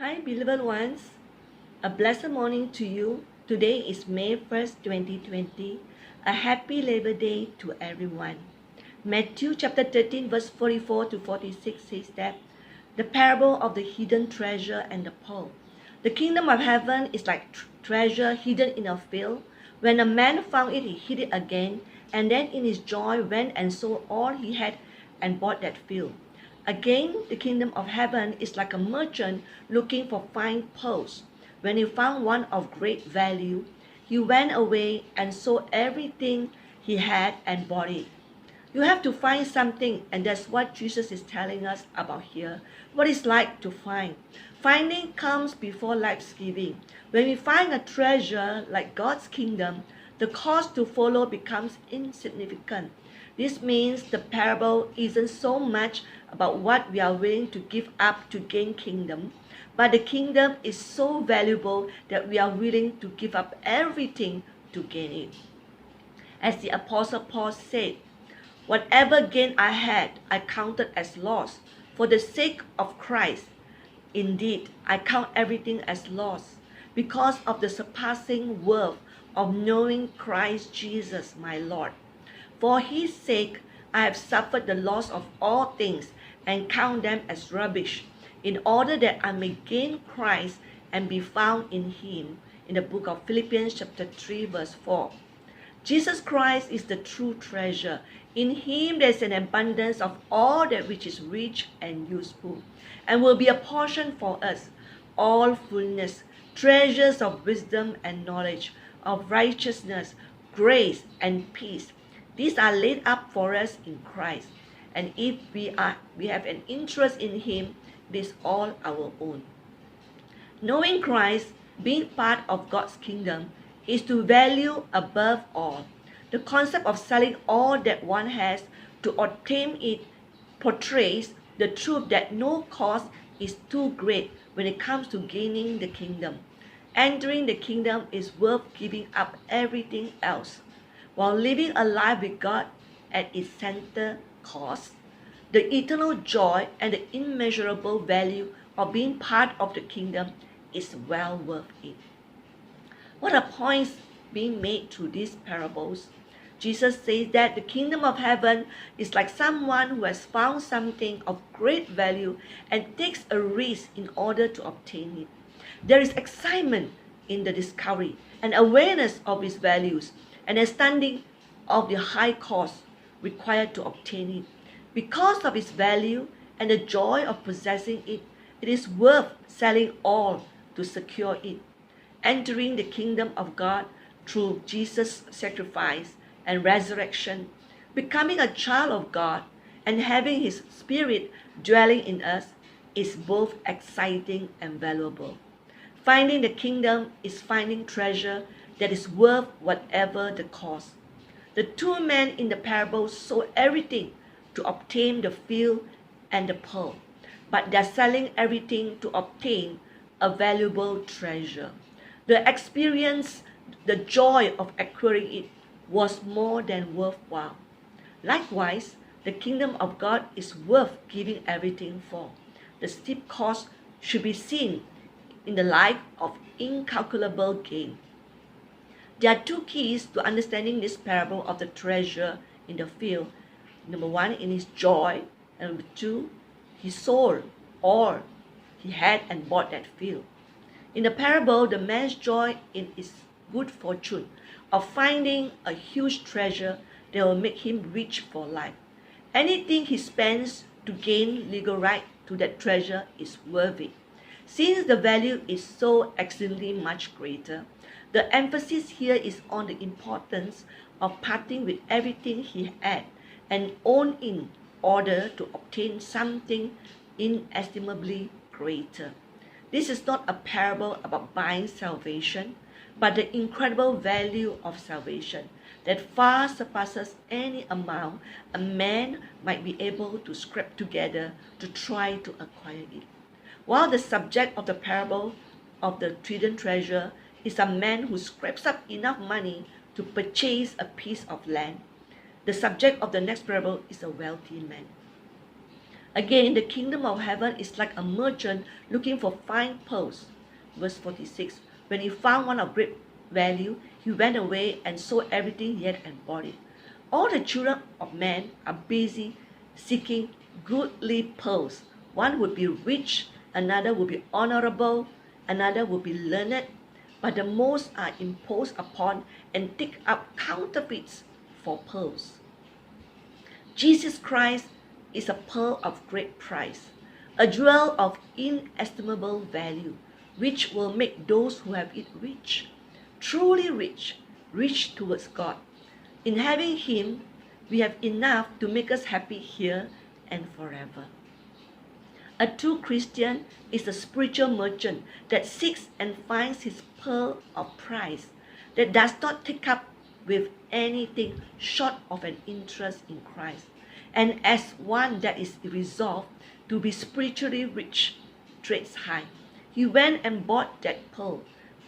Hi, beloved ones. A blessed morning to you. Today is May 1st, 2020. A happy Labor Day to everyone. Matthew chapter 13, verse 44 to 46 says that the parable of the hidden treasure and the pearl. The kingdom of heaven is like treasure hidden in a field. When a man found it, he hid it again, and then in his joy went and sold all he had and bought that field. Again, the kingdom of heaven is like a merchant looking for fine pearls. When he found one of great value, he went away and sold everything he had and bought it. You have to find something, and that's what Jesus is telling us about here. What it's like to find. Finding comes before life's giving. When we find a treasure like God's kingdom, the cost to follow becomes insignificant. This means the parable isn't so much about what we are willing to give up to gain kingdom, but the kingdom is so valuable that we are willing to give up everything to gain it. As the Apostle Paul said, whatever gain I had, I counted as loss for the sake of Christ. Indeed, I count everything as loss because of the surpassing worth of knowing Christ Jesus my Lord. For his sake, I have suffered the loss of all things and count them as rubbish, in order that I may gain Christ and be found in him. In the book of Philippians chapter 3 verse 4. Jesus Christ is the true treasure. In him there is an abundance of all that which is rich and useful, and will be a portion for us, all fullness, treasures of wisdom and knowledge, of righteousness, grace and peace. These are laid up for us in Christ, and if we have an interest in him, it is all our own. Knowing Christ, being part of God's kingdom, is to value above all. The concept of selling all that one has to obtain it portrays the truth that no cost is too great when it comes to gaining the kingdom. Entering the kingdom is worth giving up everything else. While living a life with God at its center cost, the eternal joy and the immeasurable value of being part of the kingdom is well worth it. What are points being made through these parables? Jesus says that the kingdom of heaven is like someone who has found something of great value and takes a risk in order to obtain it. There is excitement in the discovery and awareness of its values and understanding of the high cost required to obtain it. Because of its value and the joy of possessing it, it is worth selling all to secure it. Entering the kingdom of God through Jesus' sacrifice and resurrection, becoming a child of God, and having his spirit dwelling in us is both exciting and valuable. Finding the kingdom is finding treasure that is worth whatever the cost. The two men in the parable sold everything to obtain the field and the pearl, but they're selling everything to obtain a valuable treasure. The experience, the joy of acquiring it was more than worthwhile. Likewise, the kingdom of God is worth giving everything for. The steep cost should be seen in the light of incalculable gain. There are two keys to understanding this parable of the treasure in the field. Number one, in his joy, and number two, he sold all he had and bought that field. In the parable, the man's joy in his good fortune of finding a huge treasure that will make him rich for life. Anything he spends to gain legal right to that treasure is worth it. Since the value is so exceedingly much greater, the emphasis here is on the importance of parting with everything he had and owned in order to obtain something inestimably greater. This is not a parable about buying salvation, but the incredible value of salvation that far surpasses any amount a man might be able to scrape together to try to acquire it. While the subject of the parable of the hidden treasure is a man who scrapes up enough money to purchase a piece of land, the subject of the next parable is a wealthy man. Again, the kingdom of heaven is like a merchant looking for fine pearls. Verse 46. When he found one of great value, he went away and sold everything he had and bought it. All the children of men are busy seeking goodly pearls. One would be rich, another would be honorable, another would be learned, but the most are imposed upon and take up counterfeits for pearls. Jesus Christ is a pearl of great price, a jewel of inestimable value, which will make those who have it rich, truly rich, rich towards God. In having Him, we have enough to make us happy here and forever. A true Christian is a spiritual merchant that seeks and finds his pearl of price, that does not take up with anything short of an interest in Christ. And as one that is resolved to be spiritually rich, trades high, he went and bought that pearl,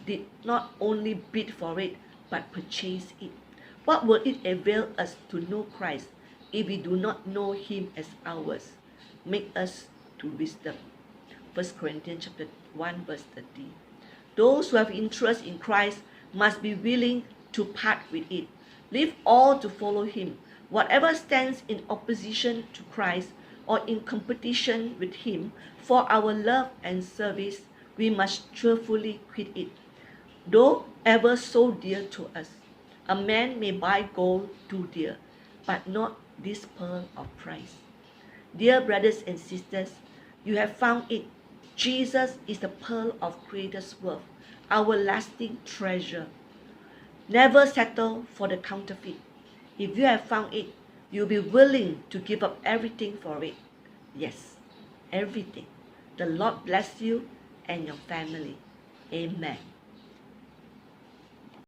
did not only bid for it, but purchased it. What will it avail us to know Christ if we do not know Him as ours? Make us to wisdom. 1 Corinthians chapter 1 verse 30. Those who have interest in Christ must be willing to part with it. Leave all to follow Him. Whatever stands in opposition to Christ or in competition with Him for our love and service, we must cheerfully quit it. Though ever so dear to us, a man may buy gold too dear, but not this pearl of price. Dear brothers and sisters, you have found it. Jesus is the pearl of greatest worth, our lasting treasure. Never settle for the counterfeit. If you have found it, you'll be willing to give up everything for it. Yes, everything. The Lord bless you and your family. Amen.